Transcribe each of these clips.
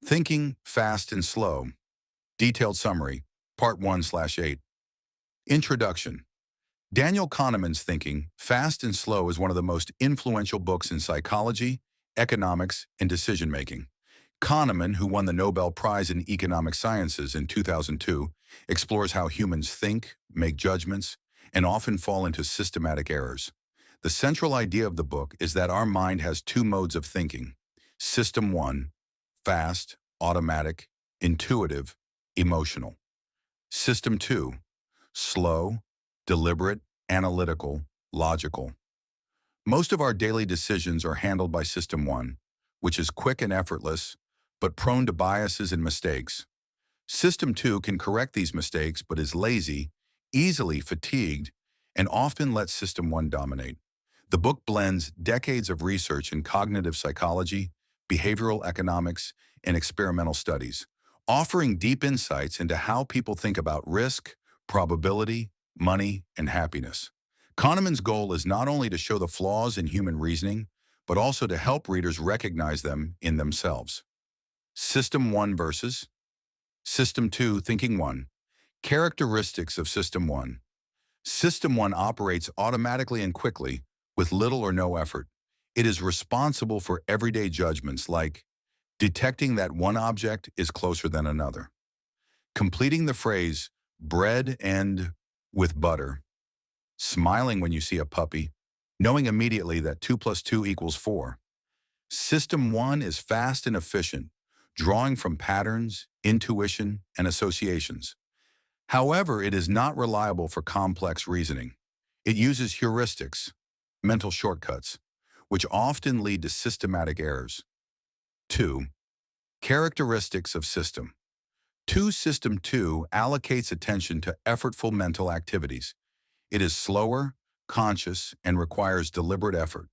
Thinking Fast and Slow. Detailed Summary. Part 1/8. Introduction. Daniel Kahneman's Thinking Fast and Slow is one of the most influential books in psychology, economics, and decision-making. Kahneman, who won the Nobel Prize in Economic Sciences in 2002, explores how humans think, make judgments, and often fall into systematic errors. The central idea of the book is that our mind has two modes of thinking. System 1, fast, automatic, intuitive, emotional. System 2, slow, deliberate, analytical, logical. Most of our daily decisions are handled by System 1, which is quick and effortless, but prone to biases and mistakes. System 2 can correct these mistakes but is lazy, easily fatigued, and often lets System 1 dominate. The book blends decades of research in cognitive psychology, behavioral economics, and experimental studies, offering deep insights into how people think about risk, probability, money, and happiness. Kahneman's goal is not only to show the flaws in human reasoning, but also to help readers recognize them in themselves. System 1 versus System 2 Thinking 1. Characteristics of System 1. System 1 operates automatically and quickly, with little or no effort. It is responsible for everyday judgments like detecting that one object is closer than another, completing the phrase bread and with butter, smiling when you see a puppy, knowing immediately that 2 plus 2 equals 4. System 1 is fast and efficient, drawing from patterns, intuition, and associations. However, it is not reliable for complex reasoning. It uses heuristics, mental shortcuts, which often lead to systematic errors. 2. Characteristics of System. System 2 allocates attention to effortful mental activities. It is slower, conscious, and requires deliberate effort.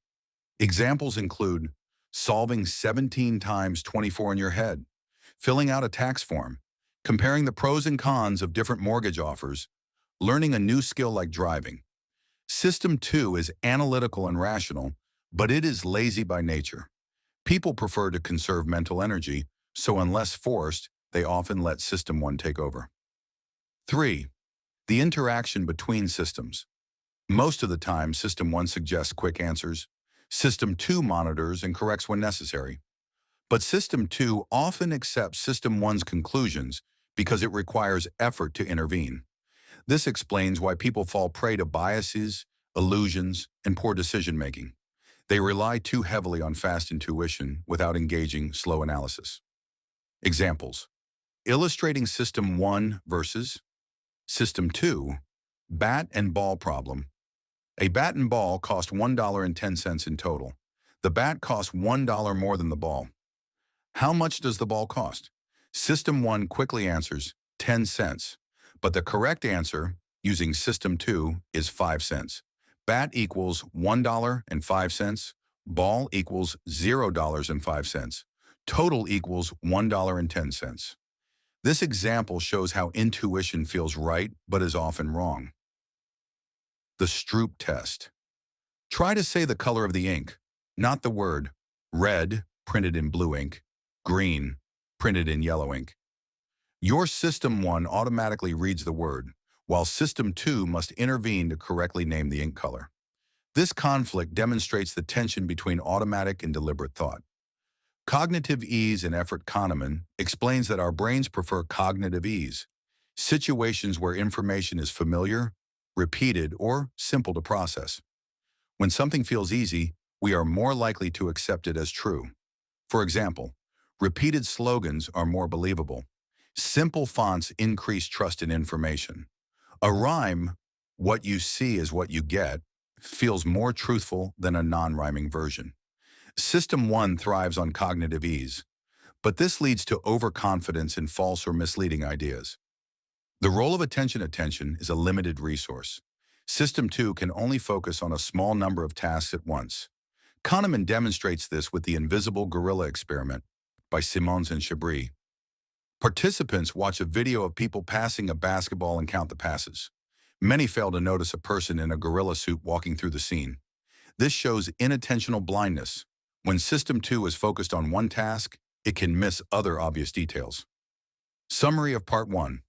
Examples include solving 17 times 24 in your head, filling out a tax form, comparing the pros and cons of different mortgage offers, learning a new skill like driving. System 2 is analytical and rational, but it is lazy by nature. People prefer to conserve mental energy, so unless forced, they often let System 1 take over. 3. The interaction between systems. Most of the time, System 1 suggests quick answers. System 2 monitors and corrects when necessary. But System 2 often accepts System 1's conclusions because it requires effort to intervene. This explains why people fall prey to biases, illusions, and poor decision-making. They rely too heavily on fast intuition without engaging slow analysis. Examples. Illustrating System 1 versus System 2, bat and ball problem. A bat and ball cost $1.10 in total. The bat costs $1 more than the ball. How much does the ball cost? System 1 quickly answers 10 cents, but the correct answer, using System 2, is 5 cents. Bat equals $1.05, ball equals $0.05, total equals $1.10. This example shows how intuition feels right but is often wrong. The Stroop test. Try to say the color of the ink, not the word red, printed in blue ink, green, printed in yellow ink. Your System 1 automatically reads the word, while System 2 must intervene to correctly name the ink color. This conflict demonstrates the tension between automatic and deliberate thought. Cognitive ease and effort. Kahneman explains that our brains prefer cognitive ease, situations where information is familiar, repeated, or simple to process. When something feels easy, we are more likely to accept it as true. For example, repeated slogans are more believable. Simple fonts increase trust in information. A rhyme, "What you see is what you get," feels more truthful than a non-rhyming version. System 1 thrives on cognitive ease, but this leads to overconfidence in false or misleading ideas. The role of attention is a limited resource. System 2 can only focus on a small number of tasks at once. Kahneman demonstrates this with the invisible gorilla experiment by Simons and Chabris. Participants watch a video of people passing a basketball and count the passes. Many fail to notice a person in a gorilla suit walking through the scene. This shows inattentional blindness. When System 2 is focused on one task, it can miss other obvious details. Summary of Part 1.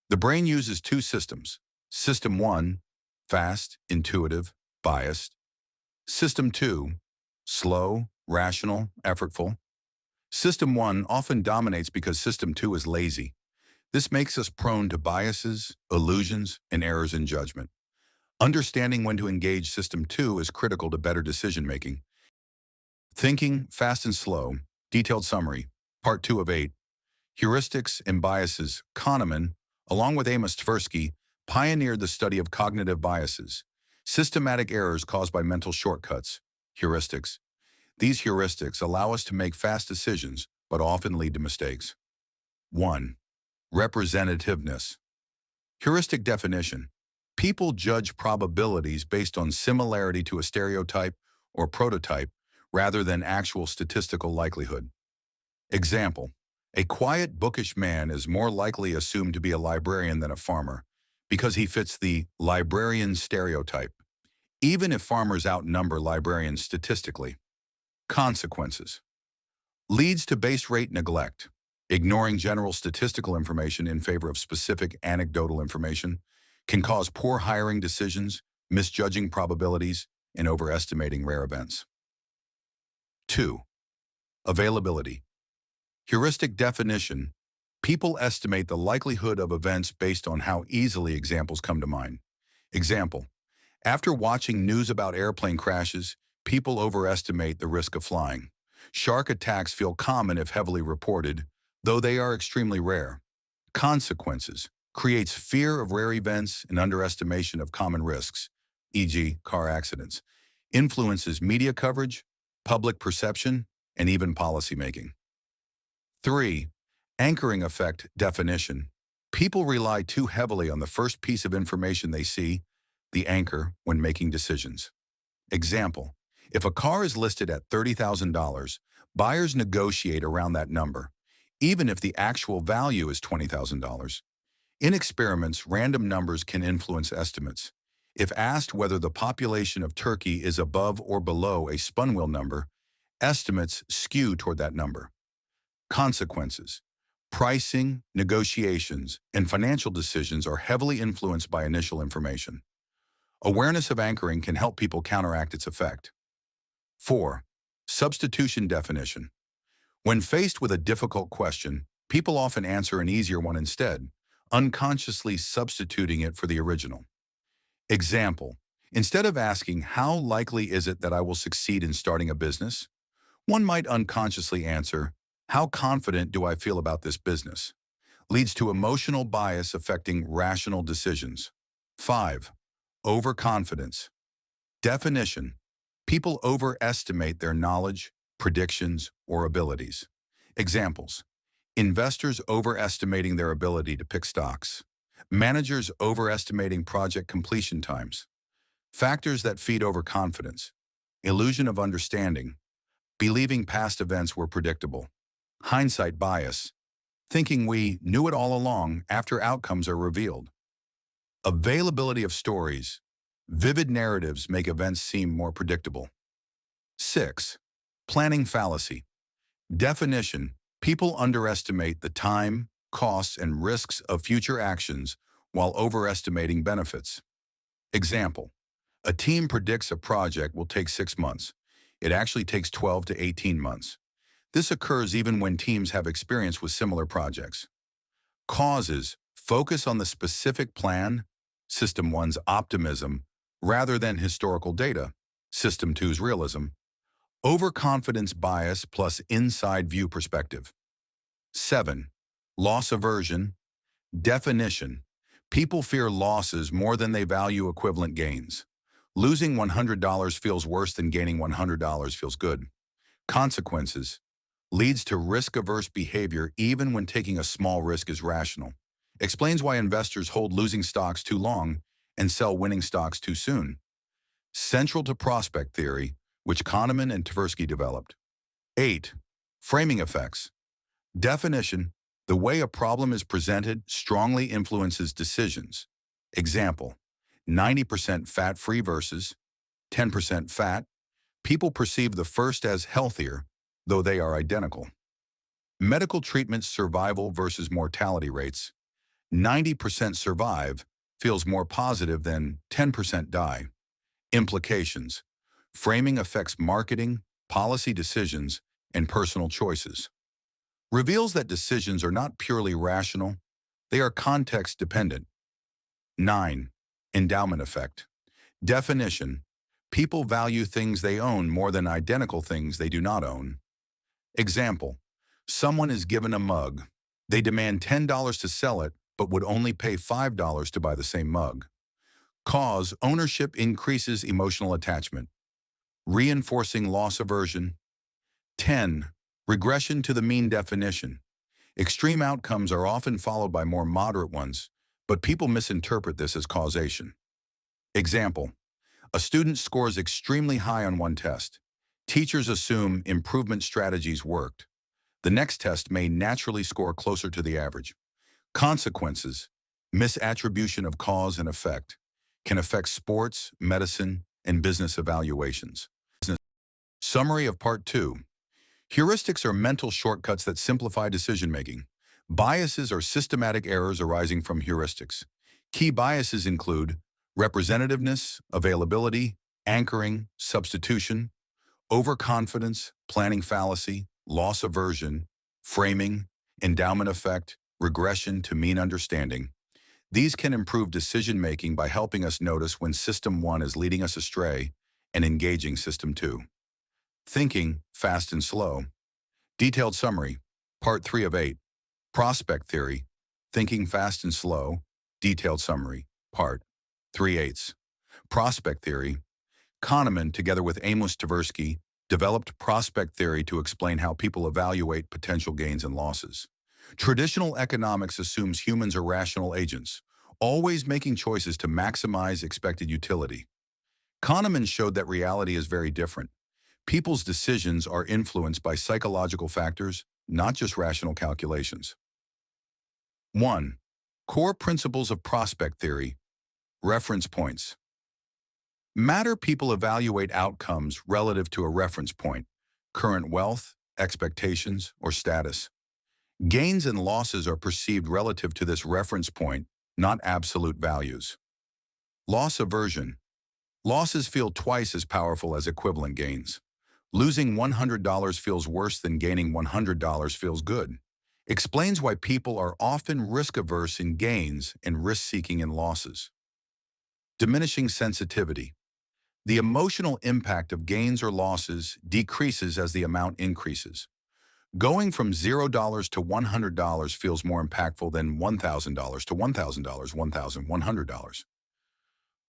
The brain uses two systems. System 1, fast, intuitive, biased. System 2, slow, rational, effortful. System 1 often dominates because System 2 is lazy. This makes us prone to biases, illusions, and errors in judgment. Understanding when to engage System 2 is critical to better decision-making. Thinking, fast and slow, detailed summary, Part 2 of 8. Heuristics and biases. Kahneman, along with Amos Tversky, pioneered the study of cognitive biases, systematic errors caused by mental shortcuts, heuristics. These heuristics allow us to make fast decisions, but often lead to mistakes. 1. Representativeness. Heuristic definition. People judge probabilities based on similarity to a stereotype or prototype rather than actual statistical likelihood. Example. A quiet, bookish man is more likely assumed to be a librarian than a farmer because he fits the librarian stereotype, even if farmers outnumber librarians statistically. Consequences. Leads to base rate neglect, ignoring general statistical information in favor of specific anecdotal information, can cause poor hiring decisions, misjudging probabilities, and overestimating rare events. 2. Availability. Heuristic definition. People estimate the likelihood of events based on how easily examples come to mind. Example. After watching news about airplane crashes, people overestimate the risk of flying. Shark attacks feel common if heavily reported, though they are extremely rare. Consequences. Creates fear of rare events and underestimation of common risks, e.g. car accidents. Influences media coverage, public perception, and even policymaking. 3. Anchoring effect definition. People rely too heavily on the first piece of information they see, the anchor, when making decisions. Example. If a car is listed at $30,000, buyers negotiate around that number, even if the actual value is $20,000. In experiments, random numbers can influence estimates. If asked whether the population of Turkey is above or below a Spunwheel number, estimates skew toward that number. Consequences. Pricing, negotiations, and financial decisions are heavily influenced by initial information. Awareness of anchoring can help people counteract its effect. 4. Substitution definition. When faced with a difficult question, people often answer an easier one instead, unconsciously substituting it for the original. Example. Instead of asking, "How likely is it that I will succeed in starting a business?" one might unconsciously answer, "How confident do I feel about this business?" Leads to emotional bias affecting rational decisions. 5. Overconfidence. Definition. People overestimate their knowledge, predictions, or abilities. Examples. Investors overestimating their ability to pick stocks. Managers overestimating project completion times. Factors that feed overconfidence. Illusion of understanding. Believing past events were predictable. Hindsight bias. Thinking we knew it all along after outcomes are revealed. Availability of stories. Vivid narratives make events seem more predictable. 6. Planning fallacy. Definition. People underestimate the time, costs, and risks of future actions while overestimating benefits. Example. A team predicts a project will take 6 months. It actually takes 12 to 18 months. This occurs even when teams have experience with similar projects. Causes. Focus on the specific plan, System 1's optimism, rather than historical data, System 2's realism. Overconfidence bias plus inside view perspective. 7. Loss aversion. Definition. People fear losses more than they value equivalent gains. Losing $100 feels worse than gaining $100 feels good. Consequences. Leads to risk-averse behavior even when taking a small risk is rational. Explains why investors hold losing stocks too long and sell winning stocks too soon. Central to prospect theory, which Kahneman and Tversky developed. 8. Framing effects. Definition. The way a problem is presented strongly influences decisions. Example. 90% fat-free versus 10% fat. People perceive the first as healthier, though they are identical. Medical treatment survival versus mortality rates. 90% survive feels more positive than 10% die. Implications. Framing affects marketing, policy decisions, and personal choices. Reveals that decisions are not purely rational, they are context-dependent. 9. Endowment effect. Definition. People value things they own more than identical things they do not own. Example. Someone is given a mug. They demand $10 to sell it, but would only pay $5 to buy the same mug. Cause. Ownership increases emotional attachment, reinforcing loss aversion. 10. Regression to the mean definition. Extreme outcomes are often followed by more moderate ones, but people misinterpret this as causation. Example. A student scores extremely high on one test. Teachers assume improvement strategies worked. The next test may naturally score closer to the average. Consequences. Misattribution of cause and effect can affect sports, medicine, and business evaluations. Summary of Part 2. Heuristics are mental shortcuts that simplify decision-making. Biases are systematic errors arising from heuristics. Key biases include representativeness, availability, anchoring, substitution, overconfidence, planning fallacy, loss aversion, framing, endowment effect, regression to mean understanding. These can improve decision-making by helping us notice when System 1 is leading us astray and engaging System 2. Thinking, fast and slow. Detailed summary, Part 3 of 8. Prospect theory, thinking fast and slow. Detailed summary, Part 3/8. Prospect theory. Kahneman, together with Amos Tversky, developed prospect theory to explain how people evaluate potential gains and losses. Traditional economics assumes humans are rational agents, always making choices to maximize expected utility. Kahneman showed that reality is very different. People's decisions are influenced by psychological factors, not just rational calculations. 1. Core principles of prospect theory. Reference points. Matter people evaluate outcomes relative to a reference point, current wealth, expectations, or status. Gains and losses are perceived relative to this reference point, not absolute values. Loss aversion. Losses feel twice as powerful as equivalent gains. Losing $100 feels worse than gaining $100 feels good. Explains why people are often risk-averse in gains and risk-seeking in losses. Diminishing sensitivity. The emotional impact of gains or losses decreases as the amount increases. Going from $0 to $100 feels more impactful than $1,000 to $1,000, $1,100.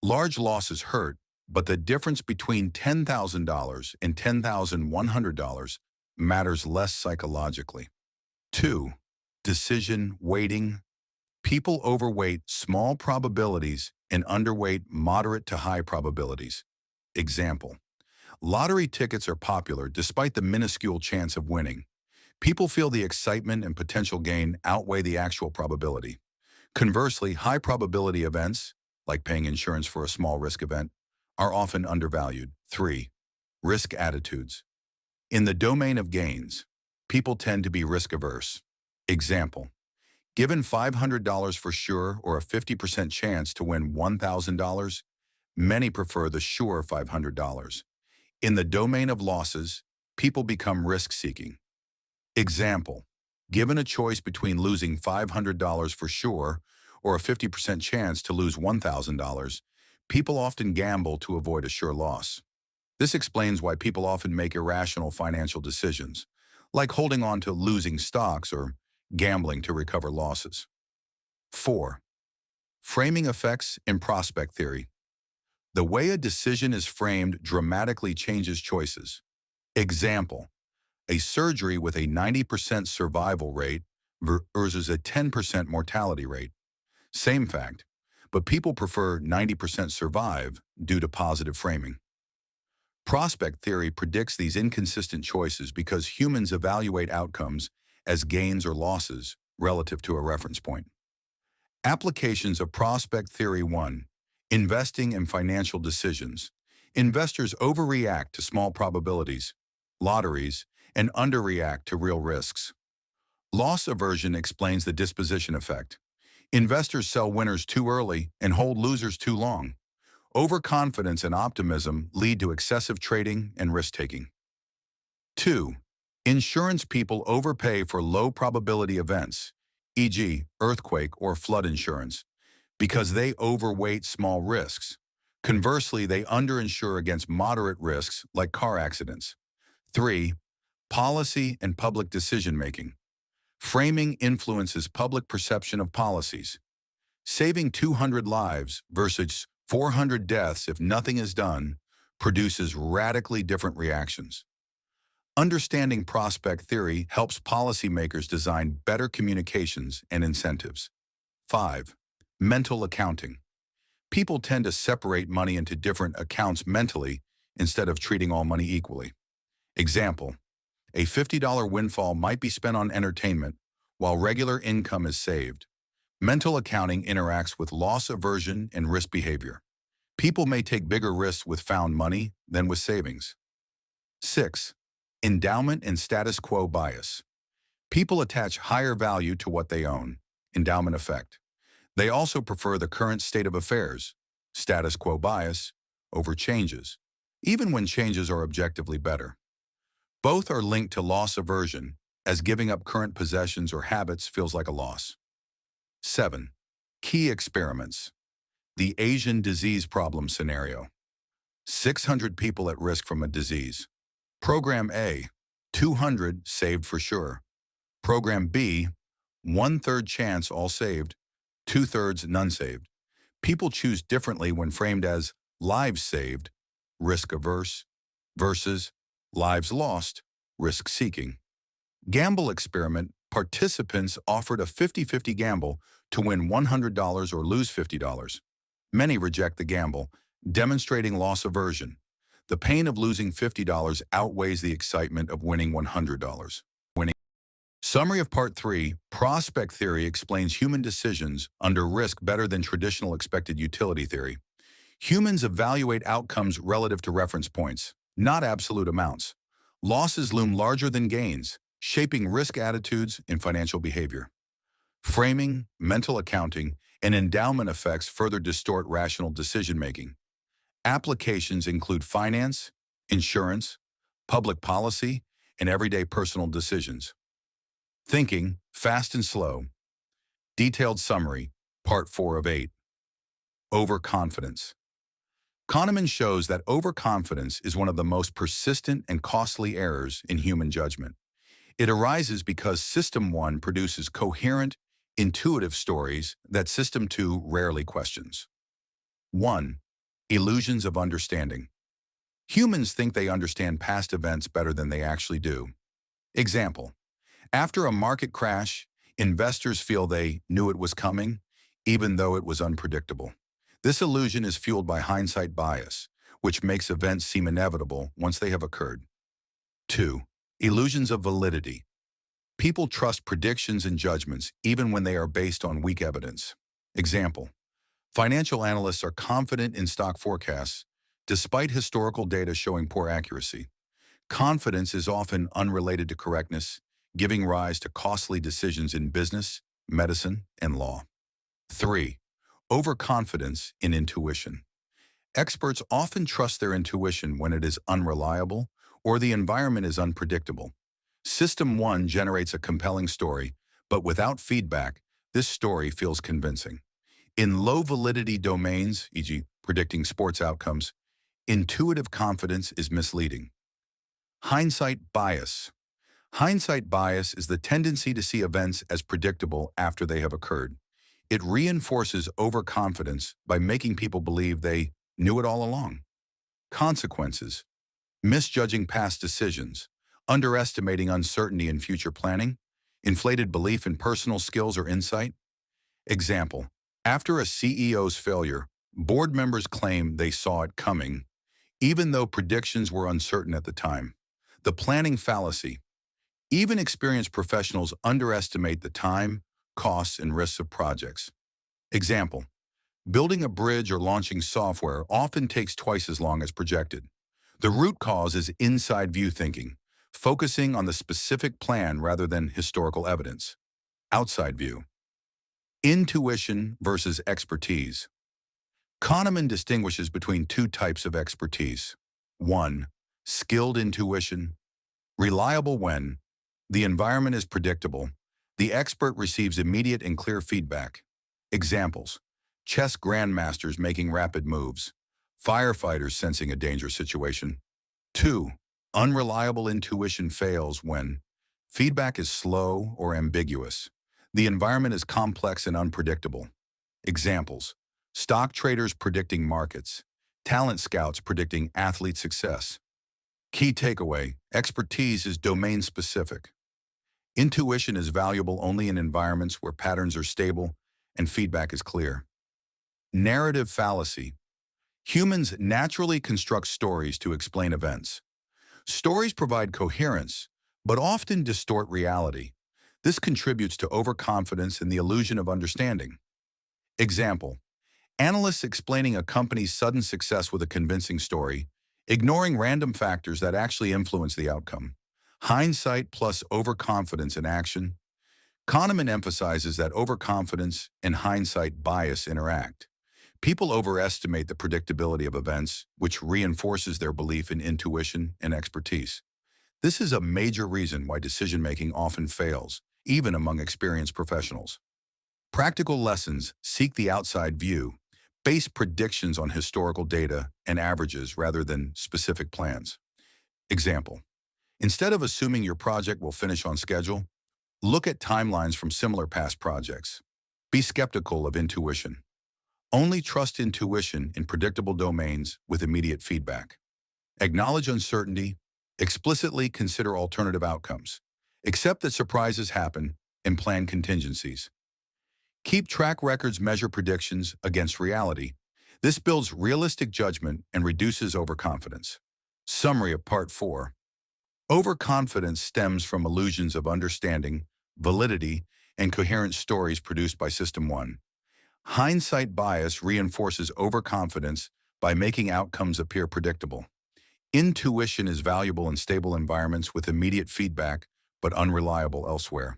Large losses hurt, but the difference between $10,000 and $10,100 matters less psychologically. 2. Decision weighting. People overweight small probabilities and underweight moderate to high probabilities. Example. Lottery tickets are popular despite the minuscule chance of winning. People feel the excitement and potential gain outweigh the actual probability. Conversely, high probability events, like paying insurance for a small risk event, are often undervalued. 3. Risk attitudes. In the domain of gains, people tend to be risk-averse. Example. Given $500 for sure or a 50% chance to win $1,000, many prefer the sure $500. In the domain of losses, people become risk-seeking. Example. Given a choice between losing $500 for sure or a 50% chance to lose $1,000, people often gamble to avoid a sure loss. This explains why people often make irrational financial decisions, like holding on to losing stocks or gambling to recover losses. 4. Framing effects in prospect theory. The way a decision is framed dramatically changes choices. Example. A surgery with a 90% survival rate versus a 10% mortality rate. Same fact, but people prefer 90% survive due to positive framing. Prospect theory predicts these inconsistent choices because humans evaluate outcomes as gains or losses relative to a reference point. Applications of prospect theory. 1. Investing and financial decisions. Investors overreact to small probabilities, lotteries, and underreact to real risks. Loss aversion explains the disposition effect. Investors sell winners too early and hold losers too long. Overconfidence and optimism lead to excessive trading and risk-taking. 2. Insurance people overpay for low-probability events, e.g., earthquake or flood insurance, because they overweight small risks. Conversely, they underinsure against moderate risks like car accidents. 3. Policy and public decision-making. Framing influences public perception of policies. Saving 200 lives versus 400 deaths if nothing is done produces radically different reactions. Understanding prospect theory helps policymakers design better communications and incentives. 5. Mental accounting. People tend to separate money into different accounts mentally instead of treating all money equally. Example, a $50 windfall might be spent on entertainment while regular income is saved. Mental accounting interacts with loss aversion and risk behavior. People may take bigger risks with found money than with savings. 6. Endowment and status quo bias. People attach higher value to what they own, endowment effect. They also prefer the current state of affairs, status quo bias, over changes, even when changes are objectively better. Both are linked to loss aversion, as giving up current possessions or habits feels like a loss. 7. Key experiments. The Asian disease problem scenario. 600 people at risk from a disease. Program A, 200 saved for sure. Program B, 1/3 chance all saved, 2/3 none saved. People choose differently when framed as lives saved, risk averse, versus lives lost, risk seeking. Gamble experiment, participants offered a 50-50 gamble to win $100 or lose $50. Many reject the gamble, demonstrating loss aversion. The pain of losing $50 outweighs the excitement of winning $100. Summary of Part 3, Prospect Theory explains human decisions under risk better than traditional expected utility theory. Humans evaluate outcomes relative to reference points, not absolute amounts. Losses loom larger than gains, shaping risk attitudes and financial behavior. Framing, mental accounting, and endowment effects further distort rational decision-making. Applications include finance, insurance, public policy, and everyday personal decisions. Thinking, Fast and Slow. Detailed Summary, Part 4 of 8. Overconfidence. Kahneman shows that overconfidence is one of the most persistent and costly errors in human judgment. It arises because System 1 produces coherent, intuitive stories that System 2 rarely questions. 1. Illusions of understanding. Humans think they understand past events better than they actually do. Example, after a market crash, investors feel they knew it was coming, even though it was unpredictable. This illusion is fueled by hindsight bias, which makes events seem inevitable once they have occurred. 2. Illusions of validity. People trust predictions and judgments even when they are based on weak evidence. Example, financial analysts are confident in stock forecasts despite historical data showing poor accuracy. Confidence is often unrelated to correctness, giving rise to costly decisions in business, medicine, and law. 3. Overconfidence in intuition. Experts often trust their intuition when it is unreliable or the environment is unpredictable. System 1 generates a compelling story, but without feedback, this story feels convincing. In low-validity domains, e.g., predicting sports outcomes, intuitive confidence is misleading. Hindsight bias. Hindsight bias is the tendency to see events as predictable after they have occurred. It reinforces overconfidence by making people believe they knew it all along. Consequences. Misjudging past decisions, underestimating uncertainty in future planning, inflated belief in personal skills or insight. Example, after a CEO's failure, board members claim they saw it coming, even though predictions were uncertain at the time. The planning fallacy. Even experienced professionals underestimate the time, costs, and risks of projects. Example, building a bridge or launching software often takes twice as long as projected. The root cause is inside view thinking, focusing on the specific plan rather than historical evidence. Outside view. Intuition versus expertise. Kahneman distinguishes between two types of expertise. 1. Skilled intuition. Reliable when the environment is predictable. The expert receives immediate and clear feedback. Examples: chess grandmasters making rapid moves, firefighters sensing a dangerous situation. 2. Unreliable intuition fails when feedback is slow or ambiguous. The environment is complex and unpredictable. Examples: stock traders predicting markets, talent scouts predicting athlete success. Key takeaway: expertise is domain-specific. Intuition is valuable only in environments where patterns are stable and feedback is clear. Narrative fallacy. Humans naturally construct stories to explain events. Stories provide coherence, but often distort reality. This contributes to overconfidence and the illusion of understanding. Example: analysts explaining a company's sudden success with a convincing story, ignoring random factors that actually influence the outcome. Hindsight plus overconfidence in action. Kahneman emphasizes that overconfidence and hindsight bias interact. People overestimate the predictability of events, which reinforces their belief in intuition and expertise. This is a major reason why decision-making often fails, even among experienced professionals. Practical lessons: seek the outside view. Base predictions on historical data and averages rather than specific plans. Example: instead of assuming your project will finish on schedule, look at timelines from similar past projects. Be skeptical of intuition. Only trust intuition in predictable domains with immediate feedback. Acknowledge uncertainty. Explicitly consider alternative outcomes. Accept that surprises happen and plan contingencies. Keep track records, measure predictions against reality. This builds realistic judgment and reduces overconfidence. Summary of Part 4. Overconfidence stems from illusions of understanding, validity, and coherent stories produced by System 1. Hindsight bias reinforces overconfidence by making outcomes appear predictable. Intuition is valuable in stable environments with immediate feedback, but unreliable elsewhere.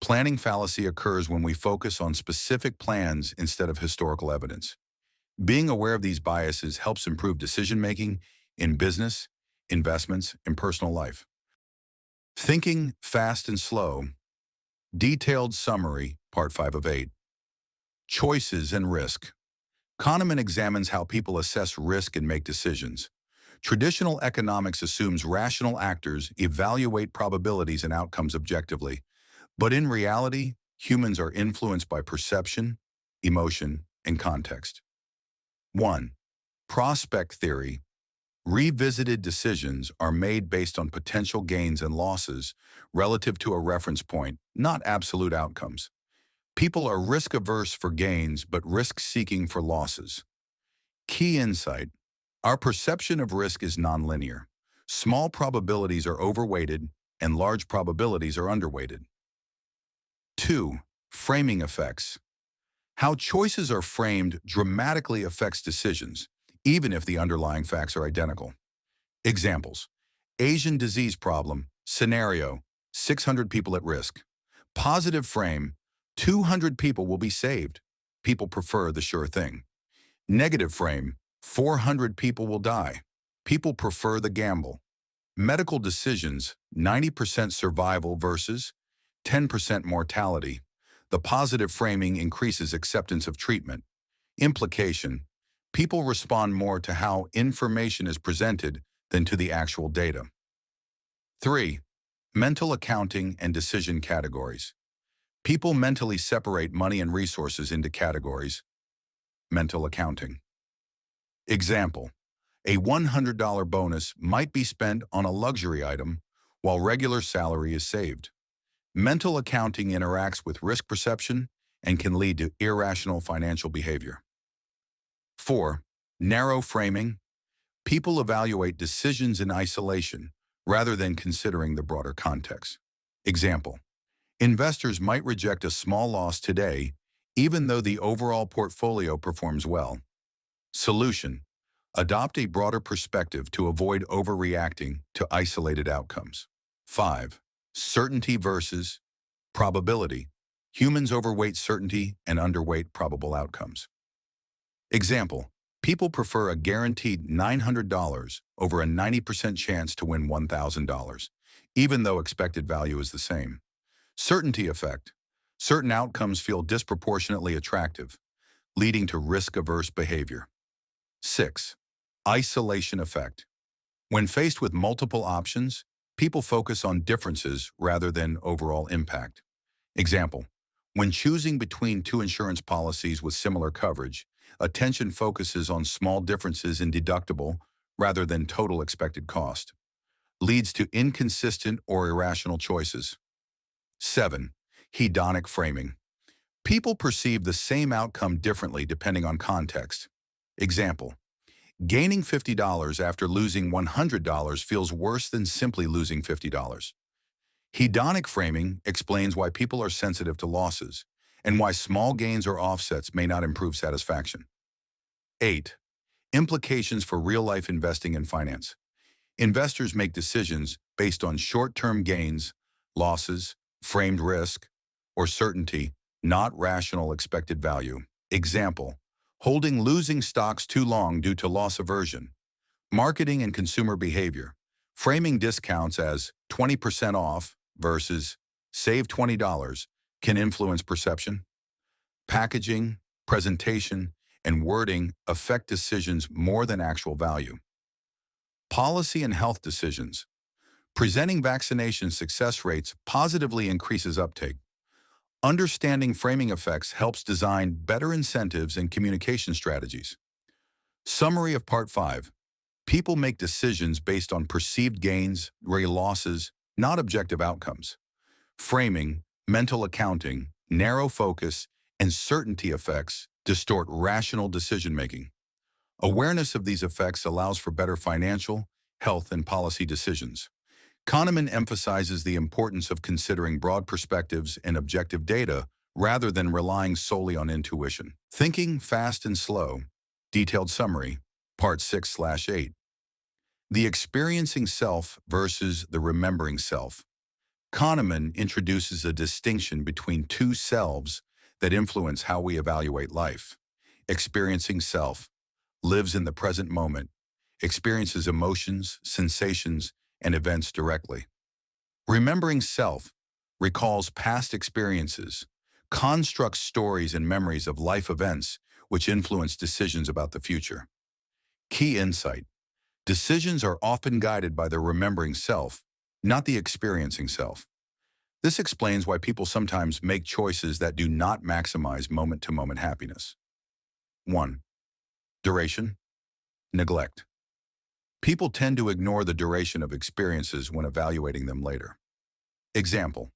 Planning fallacy occurs when we focus on specific plans instead of historical evidence. Being aware of these biases helps improve decision-making in business, investments, and personal life. Thinking fast and slow. Detailed summary, Part 5 of 8. Choices and risk. Kahneman examines how people assess risk and make decisions. Traditional economics assumes rational actors evaluate probabilities and outcomes objectively. But in reality, humans are influenced by perception, emotion, and context. 1. Prospect theory. Revisited decisions are made based on potential gains and losses relative to a reference point, not absolute outcomes. People are risk-averse for gains but risk-seeking for losses. Key insight: our perception of risk is nonlinear. Small probabilities are overweighted and large probabilities are underweighted. 2. Framing effects. How choices are framed dramatically affects decisions, even if the underlying facts are identical. Examples: Asian disease problem, scenario, 600 people at risk. Positive frame, 200 people will be saved. People prefer the sure thing. Negative frame, 400 people will die. People prefer the gamble. Medical decisions, 90% survival versus 10% mortality. The positive framing increases acceptance of treatment. Implication: people respond more to how information is presented than to the actual data. 3. Mental accounting and decision categories. People mentally separate money and resources into categories. Mental accounting. Example: a $100 bonus might be spent on a luxury item while regular salary is saved. Mental accounting interacts with risk perception and can lead to irrational financial behavior. 4. Narrow framing. People evaluate decisions in isolation rather than considering the broader context. Example: investors might reject a small loss today, even though the overall portfolio performs well. Solution: adopt a broader perspective to avoid overreacting to isolated outcomes. 5. Certainty versus probability. Humans overweight certainty and underweight probable outcomes. Example, people prefer a guaranteed $900 over a 90% chance to win $1,000, even though expected value is the same. Certainty effect. Certain outcomes feel disproportionately attractive, leading to risk-averse behavior. 6. Isolation effect. When faced with multiple options, people focus on differences rather than overall impact. Example, when choosing between two insurance policies with similar coverage, attention focuses on small differences in deductible rather than total expected cost. Leads to inconsistent or irrational choices. 7. Hedonic framing. People perceive the same outcome differently depending on context. Example, gaining $50 after losing $100 feels worse than simply losing $50. Hedonic framing explains why people are sensitive to losses and why small gains or offsets may not improve satisfaction. 8. Implications for real-life investing and finance. Investors make decisions based on short-term gains, losses, framed risk, or certainty, not rational expected value. Example, holding losing stocks too long due to loss aversion. Marketing and consumer behavior. Framing discounts as 20% off versus save $20 can influence perception. Packaging, presentation, and wording affect decisions more than actual value. Policy and health decisions. Presenting vaccination success rates positively increases uptake. Understanding framing effects helps design better incentives and communication strategies. Summary of Part 5. People make decisions based on perceived gains, losses, not objective outcomes. Framing, mental accounting, narrow focus, and certainty effects distort rational decision-making. Awareness of these effects allows for better financial, health, and policy decisions. Kahneman emphasizes the importance of considering broad perspectives and objective data rather than relying solely on intuition. Thinking Fast and Slow. Detailed Summary, Part 6/8. The experiencing self versus the remembering self. Kahneman introduces a distinction between two selves that influence how we evaluate life. Experiencing self lives in the present moment, experiences emotions, sensations, and events directly. Remembering self recalls past experiences, constructs stories and memories of life events which influence decisions about the future. Key insight. Decisions are often guided by the remembering self, not the experiencing self. This explains why people sometimes make choices that do not maximize moment-to-moment happiness. 1. Duration. Neglect. People tend to ignore the duration of experiences when evaluating them later. Example,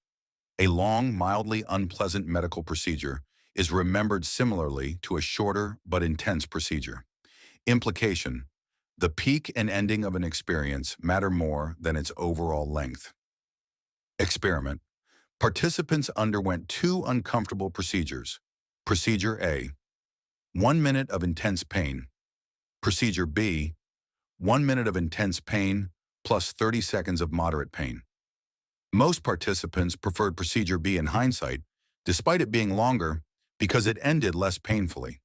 a long, mildly unpleasant medical procedure is remembered similarly to a shorter but intense procedure. Implication, the peak and ending of an experience matter more than its overall length. Experiment, participants underwent two uncomfortable procedures. Procedure A, 1 minute of intense pain. Procedure B, 1 minute of intense pain plus 30 seconds of moderate pain. Most participants preferred Procedure B in hindsight, despite it being longer, because it ended less painfully.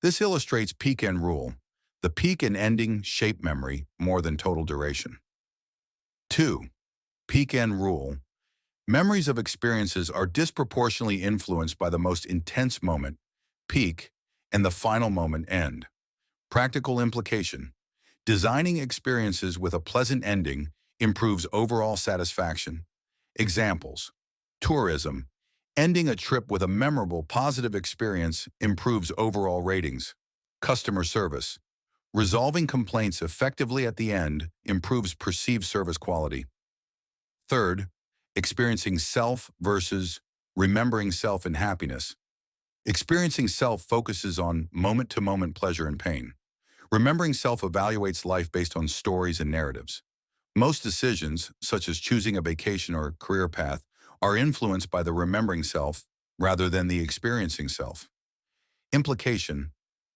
This illustrates peak-end rule. The peak and ending shape memory more than total duration. 2. Peak-end rule. Memories of experiences are disproportionately influenced by the most intense moment, peak, and the final moment, end. Practical implication. Designing experiences with a pleasant ending improves overall satisfaction. Examples. Tourism. Ending a trip with a memorable positive experience improves overall ratings. Customer service. Resolving complaints effectively at the end improves perceived service quality. 3. Experiencing self versus remembering self and happiness. Experiencing self focuses on moment-to-moment pleasure and pain. Remembering self evaluates life based on stories and narratives. Most decisions, such as choosing a vacation or career path, are influenced by the remembering self rather than the experiencing self. Implication.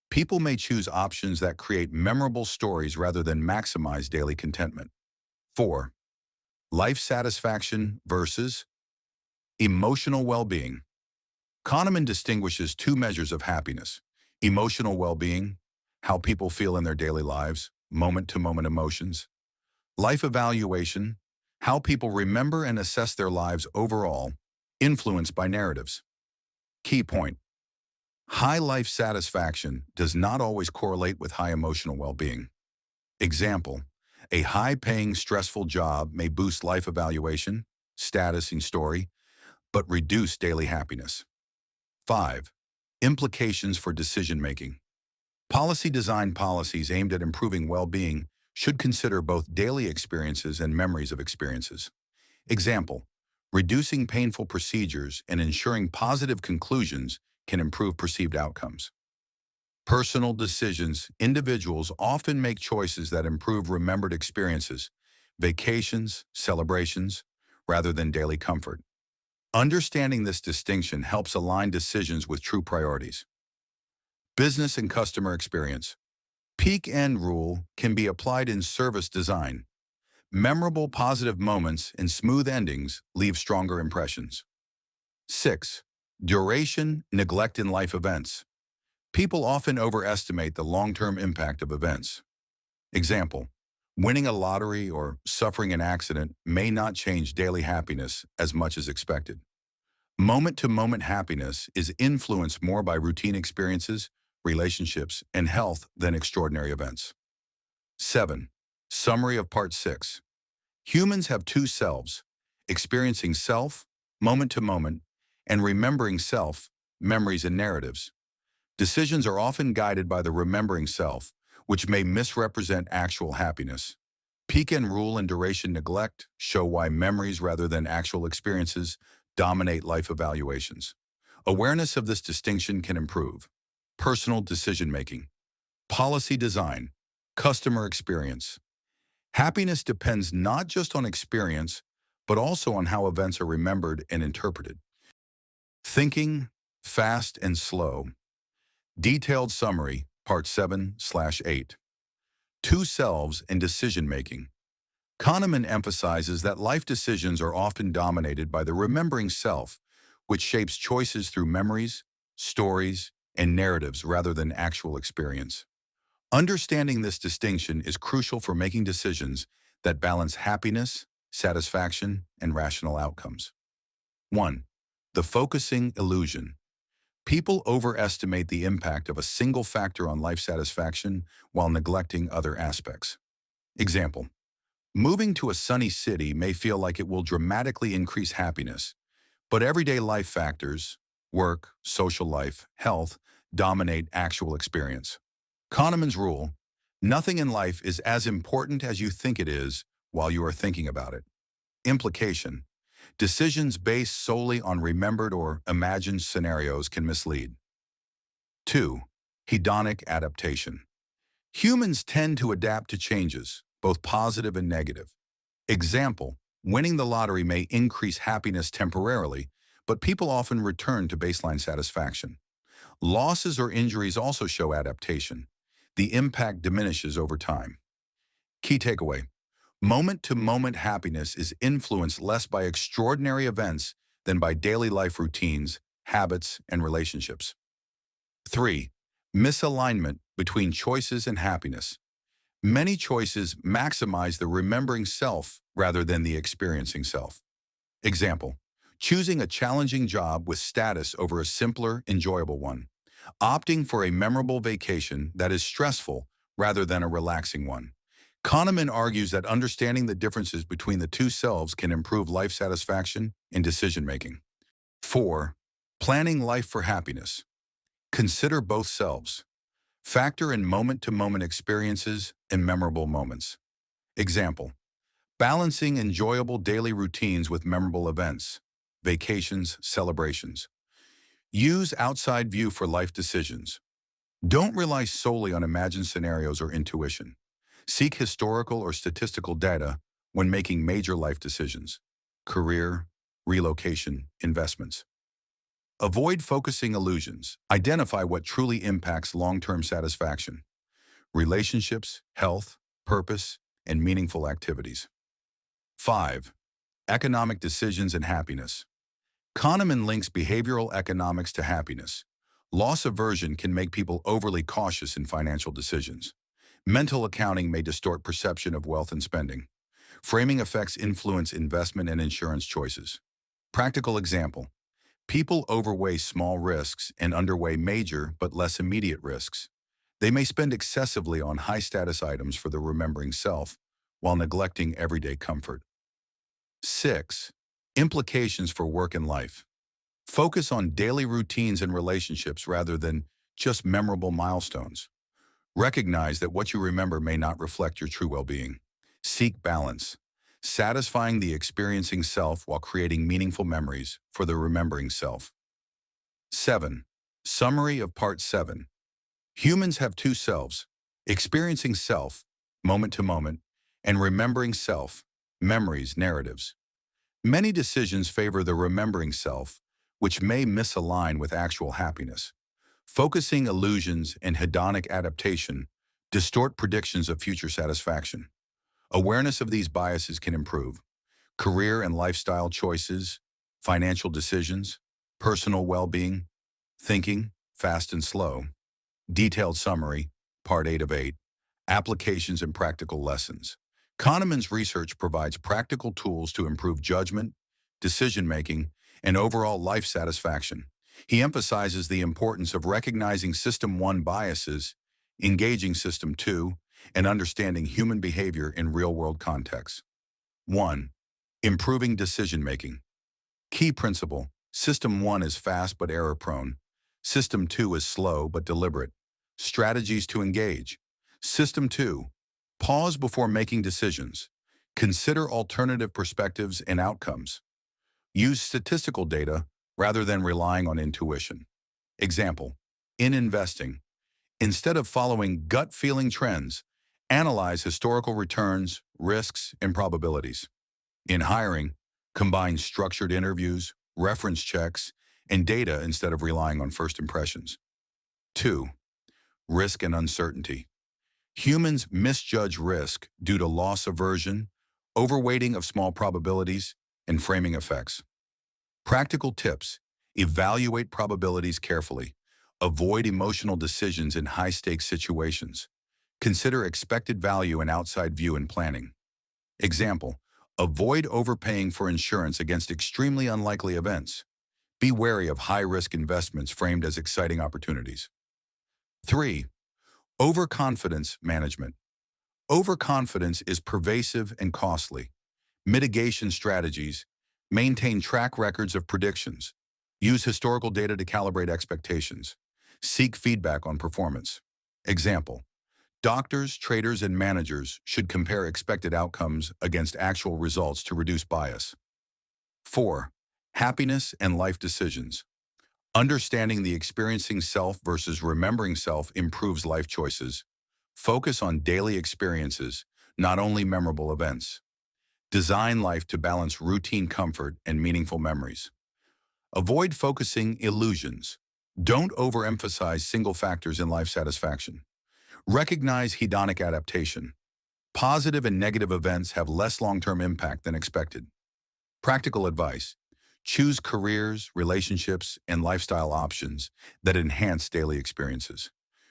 People may choose options that create memorable stories rather than maximize daily contentment. 4. Life satisfaction versus emotional well-being. Kahneman distinguishes two measures of happiness: emotional well-being, how people feel in their daily lives, moment-to-moment emotions; life evaluation, how people remember and assess their lives overall, influenced by narratives. Key point: high life satisfaction does not always correlate with high emotional well-being. Example: a high-paying, stressful job may boost life evaluation, status, and story, but reduce daily happiness. 5. Implications for decision-making. Policy design policies aimed at improving well-being should consider both daily experiences and memories of experiences. Example: reducing painful procedures and ensuring positive conclusions can improve perceived outcomes. Personal decisions. Individuals often make choices that improve remembered experiences, vacations, celebrations, rather than daily comfort. Understanding this distinction helps align decisions with true priorities. Business and customer experience. Peak end rule can be applied in service design. Memorable positive moments and smooth endings leave stronger impressions. 6. Duration, neglect in life events. People often overestimate the long-term impact of events. Example: winning a lottery or suffering an accident may not change daily happiness as much as expected. Moment-to-moment happiness is influenced more by routine experiences, relationships, and health than extraordinary events. 7. Summary of Part 6. Humans have two selves: experiencing self, moment to moment, and remembering self, memories and narratives. Decisions are often guided by the remembering self, which may misrepresent actual happiness. Peak and rule and duration neglect show why memories rather than actual experiences dominate life evaluations. Awareness of this distinction can improve personal decision-making, policy design, customer experience. Happiness depends not just on experience, but also on how events are remembered and interpreted. Thinking, fast and slow. Detailed summary, Part 7/8. Two selves and decision-making. Kahneman emphasizes that life decisions are often dominated by the remembering self, which shapes choices through memories, stories, and narratives rather than actual experience. Understanding this distinction is crucial for making decisions that balance happiness, satisfaction, and rational outcomes. 1. The focusing illusion. People overestimate the impact of a single factor on life satisfaction while neglecting other aspects. Example: moving to a sunny city may feel like it will dramatically increase happiness, but everyday life factors, work, social life, health, dominate actual experience. Kahneman's rule: nothing in life is as important as you think it is while you are thinking about it. Implication: decisions based solely on remembered or imagined scenarios can mislead. 2. Hedonic adaptation. Humans tend to adapt to changes, both positive and negative. Example: winning the lottery may increase happiness temporarily, but people often return to baseline satisfaction. Losses or injuries also show adaptation. The impact diminishes over time. Key takeaway: moment-to-moment happiness is influenced less by extraordinary events than by daily life routines, habits, and relationships. 3. Misalignment between choices and happiness. Many choices maximize the remembering self rather than the experiencing self. Example: choosing a challenging job with status over a simpler, enjoyable one. Opting for a memorable vacation that is stressful rather than a relaxing one. Kahneman argues that understanding the differences between the two selves can improve life satisfaction and decision-making. 4. Planning life for happiness. Consider both selves. Factor in moment-to-moment experiences and memorable moments. Example: balancing enjoyable daily routines with memorable events, vacations, celebrations. Use outside view for life decisions. Don't rely solely on imagined scenarios or intuition. Seek historical or statistical data when making major life decisions: career, relocation, investments. Avoid focusing illusions. Identify what truly impacts long-term satisfaction: relationships, health, purpose, and meaningful activities. 5. Economic decisions and happiness. Kahneman links behavioral economics to happiness. Loss aversion can make people overly cautious in financial decisions. Mental accounting may distort perception of wealth and spending. Framing effects influence investment and insurance choices. Practical example. People overweigh small risks and underweigh major but less immediate risks. They may spend excessively on high-status items for the remembering self while neglecting everyday comfort. 6. Implications for work and life. Focus on daily routines and relationships rather than just memorable milestones. Recognize that what you remember may not reflect your true well-being. Seek balance, satisfying the experiencing self while creating meaningful memories for the remembering self. 7. Summary of Part 7. Humans have two selves, experiencing self, moment to moment, and remembering self, memories, narratives. Many decisions favor the remembering self, which may misalign with actual happiness. Focusing illusions and hedonic adaptation distort predictions of future satisfaction. Awareness of these biases can improve career and lifestyle choices, financial decisions, personal well-being, thinking, fast and slow. Detailed summary, Part 8 of 8, Applications and Practical Lessons. Kahneman's research provides practical tools to improve judgment, decision-making, and overall life satisfaction. He emphasizes the importance of recognizing System 1 biases, engaging System 2, and understanding human behavior in real-world contexts. 1. Improving decision-making. Key principle: System 1 is fast but error-prone. System 2 is slow but deliberate. Strategies to engage. System 2. Pause before making decisions. Consider alternative perspectives and outcomes. Use statistical data rather than relying on intuition. Example: in investing, instead of following gut-feeling trends, analyze historical returns, risks, and probabilities. In hiring, combine structured interviews, reference checks, and data instead of relying on first impressions. 2. Risk and uncertainty. Humans misjudge risk due to loss aversion, overweighting of small probabilities, and framing effects. Practical tips: evaluate probabilities carefully. Avoid emotional decisions in high-stakes situations. Consider expected value and outside view in planning. Example: avoid overpaying for insurance against extremely unlikely events. Be wary of high-risk investments framed as exciting opportunities. 3. Overconfidence management. Overconfidence is pervasive and costly. Mitigation strategies: maintain track records of predictions. Use historical data to calibrate expectations. Seek feedback on performance. Example: doctors, traders, and managers should compare expected outcomes against actual results to reduce bias. 4. Happiness and life decisions. Understanding the experiencing self versus remembering self improves life choices. Focus on daily experiences, not only memorable events. Design life to balance routine comfort and meaningful memories. Avoid focusing illusions. Don't overemphasize single factors in life satisfaction. Recognize hedonic adaptation. Positive and negative events have less long-term impact than expected. Practical advice: choose careers, relationships, and lifestyle options that enhance daily experiences.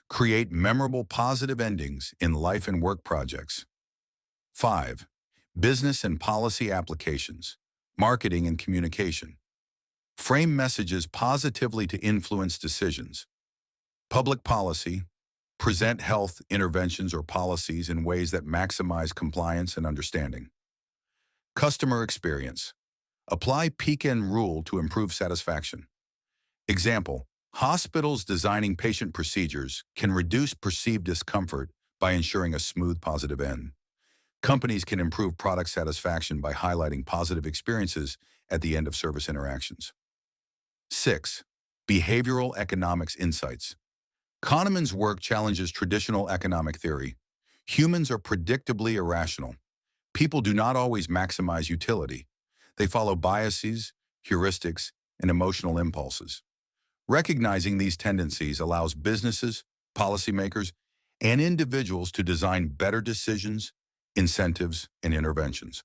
Create memorable positive endings in life and work projects. 5. Business and policy applications. Marketing and communication. Frame messages positively to influence decisions. Public policy. Present health interventions or policies in ways that maximize compliance and understanding. Customer experience. Apply Pekin rule to improve satisfaction. Example: hospitals designing patient procedures can reduce perceived discomfort by ensuring a smooth, positive end. Companies can improve product satisfaction by highlighting positive experiences at the end of service interactions. 6. Behavioral economics insights. Kahneman's work challenges traditional economic theory. Humans are predictably irrational. People do not always maximize utility. They follow biases, heuristics, and emotional impulses. Recognizing these tendencies allows businesses, policymakers, and individuals to design better decisions, incentives, and interventions.